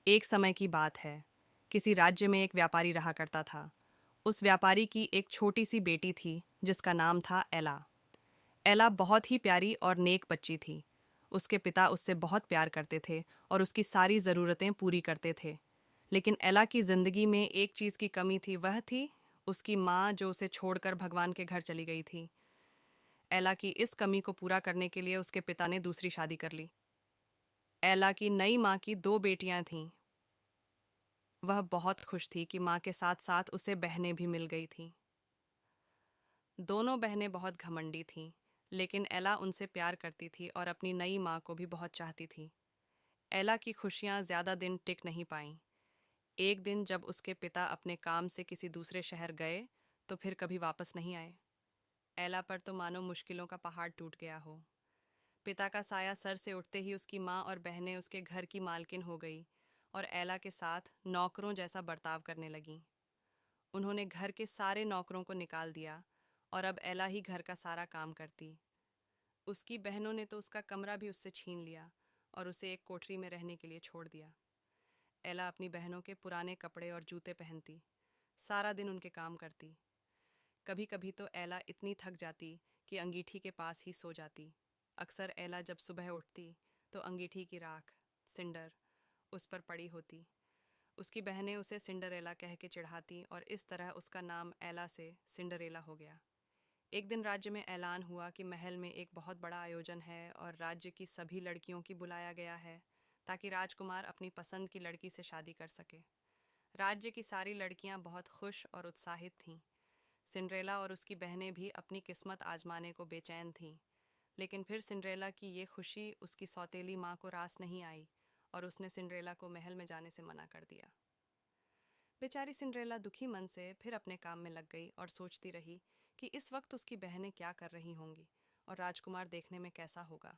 एक समय की बात है। किसी राज्य में एक व्यापारी रहा करता था। उस व्यापारी की एक छोटी सी बेटी थी जिसका नाम था एला। एला बहुत ही प्यारी और नेक बच्ची थी। उसके पिता उससे बहुत प्यार करते थे और उसकी सारी ज़रूरतें पूरी करते थे। लेकिन एला की ज़िंदगी में एक चीज़ की कमी थी, वह थी उसकी माँ जो उसे छोड़कर भगवान के घर चली गई थी। एला की इस कमी को पूरा करने के लिए उसके पिता ने दूसरी शादी कर ली। एला की नई माँ की दो बेटियां थीं। वह बहुत खुश थी कि माँ के साथ साथ उसे बहनें भी मिल गई थीं। दोनों बहनें बहुत घमंडी थीं, लेकिन एला उनसे प्यार करती थी और अपनी नई माँ को भी बहुत चाहती थी। एला की खुशियाँ ज़्यादा दिन टिक नहीं पाईं। एक दिन जब उसके पिता अपने काम से किसी दूसरे शहर गए, तो फिर कभी वापस नहीं आए। एला पर तो मानो मुश्किलों का पहाड़ टूट गया हो। पिता का साया सर से उठते ही उसकी माँ और बहनें उसके घर की मालकिन हो गई और एला के साथ नौकरों जैसा बर्ताव करने लगीं। उन्होंने घर के सारे नौकरों को निकाल दिया और अब एला ही घर का सारा काम करती। उसकी बहनों ने तो उसका कमरा भी उससे छीन लिया और उसे एक कोठरी में रहने के लिए छोड़ दिया। एला अपनी बहनों के पुराने कपड़े और जूते पहनती, सारा दिन उनके काम करती। कभी कभी तो एला इतनी थक जाती कि अंगीठी के पास ही सो जाती। अक्सर एला जब सुबह उठती तो अंगीठी की राख, सिंडर, उस पर पड़ी होती। उसकी बहनें उसे सिंडरेला कह के चिढ़ाती और इस तरह उसका नाम एला से सिंडरेला हो गया। एक दिन राज्य में ऐलान हुआ कि महल में एक बहुत बड़ा आयोजन है और राज्य की सभी लड़कियों की बुलाया गया है ताकि राजकुमार अपनी पसंद की लड़की से शादी कर सके। राज्य की सारी लड़कियां बहुत खुश और उत्साहित थीं। सिंड्रेला और उसकी बहनें भी अपनी किस्मत आजमाने को बेचैन थीं। लेकिन फिर सिंड्रेला की ये खुशी उसकी सौतेली माँ को रास नहीं आई और उसने सिंड्रेला को महल में जाने से मना कर दिया। बेचारी सिंड्रेला दुखी मन से फिर अपने काम में लग गई और सोचती रही कि इस वक्त उसकी बहनें क्या कर रही होंगी और राजकुमार देखने में कैसा होगा।